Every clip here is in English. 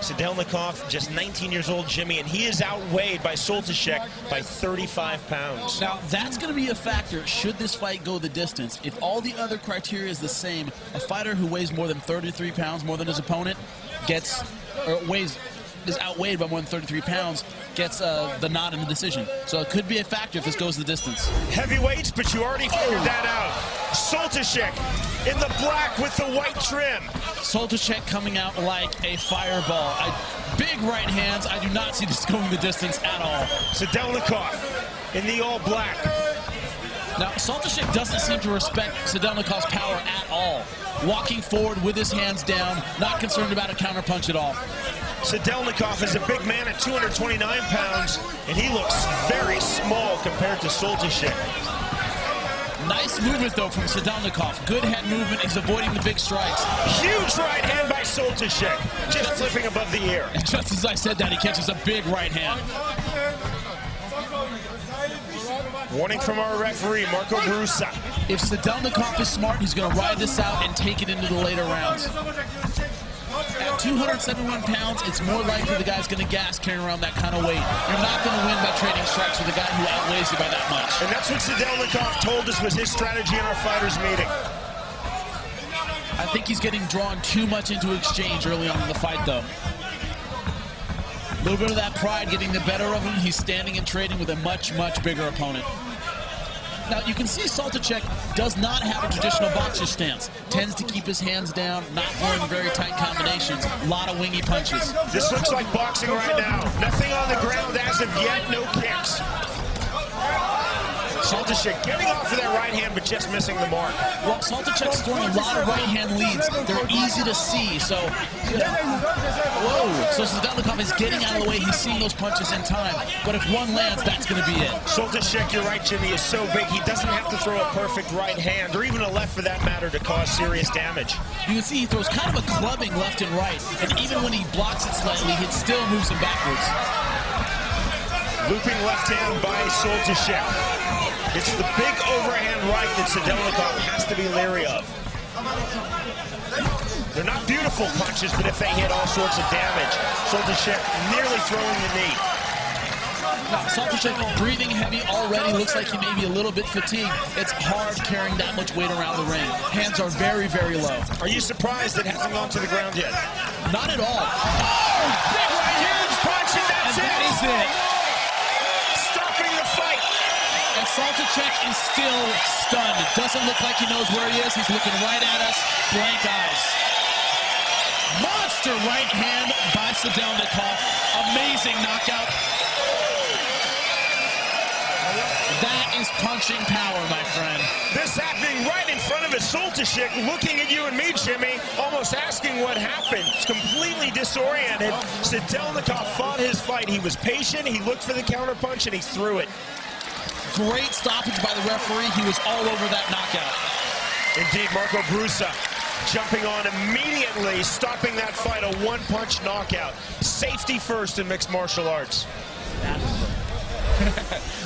Sadelnikov, just 19 years old, Jimmy, and he is outweighed by Soltysiak by 35 pounds. Now, that's going to be a factor should this fight go the distance. If all the other criteria is the same, a fighter who weighs more than 33 pounds, more than his opponent, is outweighed by more than 33 pounds, gets the nod in the decision. So it could be a factor if this goes the distance. Heavyweights, but you already figured that out. Soltysiak in the black with the white trim. Soltysiak coming out like a fireball. Big right hands. I do not see this going the distance at all. Sadelnikov in the all black. Now, Soltysiak doesn't seem to respect Sadelnikov's power at all. Walking forward with his hands down, not concerned about a counterpunch at all. Sadelnikov is a big man at 229 pounds, and he looks very small compared to Soltysiak. Nice movement, though, from Sadelnikov. Good head movement. He's avoiding the big strikes. Huge right hand by Soltysiak, just flipping above the ear. And just as I said that, he catches a big right hand. Warning from our referee, Marco Brusa. If Sadelnikov is smart, he's going to ride this out and take it into the later rounds. At 271 pounds, it's more likely the guy's going to gas carrying around that kind of weight. You're not going to win by trading strikes with a guy who outweighs you by that much. And that's what Sadelnikov told us was his strategy in our fighters meeting. I think he's getting drawn too much into exchange early on in the fight, though. A little bit of that pride getting the better of him. He's standing and trading with a much, much bigger opponent. Now, you can see Soltysiak does not have a traditional boxer stance. Tends to keep his hands down, not throwing very tight combinations. A lot of wingy punches. This looks like boxing right now. Nothing on the ground as of yet, no kicks. Soltysiak getting off of that right hand, but just missing the mark. Well, Soltysiak's throwing a lot of right hand leads. They're easy to see, so... Whoa! So Sadelnikov is getting out of the way. He's seeing those punches in time. But if one lands, that's going to be it. Soltysiak, you're right, Jimmy, is so big, he doesn't have to throw a perfect right hand, or even a left for that matter, to cause serious damage. You can see he throws kind of a clubbing left and right, and even when he blocks it slightly, it still moves him backwards. Looping left hand by Soltysiak. It's the big overhand right that Sadelnikov has to be leery of. They're not beautiful punches, but if they hit, all sorts of damage. Soltysiak nearly throwing the knee. Now, Soltysiak breathing heavy already. Looks like he may be a little bit fatigued. It's hard carrying that much weight around the ring. Hands are very, very low. Are you surprised it hasn't gone to the ground yet? Not at all. Oh, big right huge punch, and that's it. That is it. Stopping the fight. And Soltysiak is still stunned. It doesn't look like he knows where he is. He's looking right at us, blank eyes. Monster right hand by Sadelnikov. Amazing knockout. That is punching power, my friend. This happening right in front of us. Soltysiak looking at you and me, Jimmy, almost asking what happened. Completely disoriented. Sadelnikov fought his fight. He was patient. He looked for the counterpunch, and he threw it. Great stoppage by the referee. He was all over that knockout. Indeed, Marco Brusa jumping on immediately, stopping that fight, a one-punch knockout. Safety first in mixed martial arts.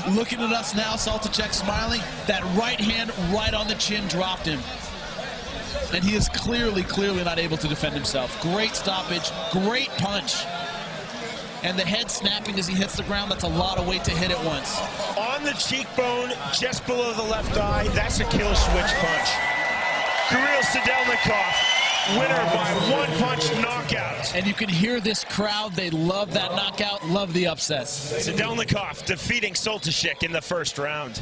Looking at us now, Soltysiak smiling. That right hand right on the chin dropped him. And he is clearly not able to defend himself. Great stoppage, great punch. And the head snapping as he hits the ground, that's a lot of weight to hit at once. On the cheekbone, just below the left eye, that's a kill switch punch. Ariel Sadelnikov, winner by one-punch knockout. And you can hear this crowd. They love that knockout, love the upset. Sadelnikov defeating Soltysiak in the first round.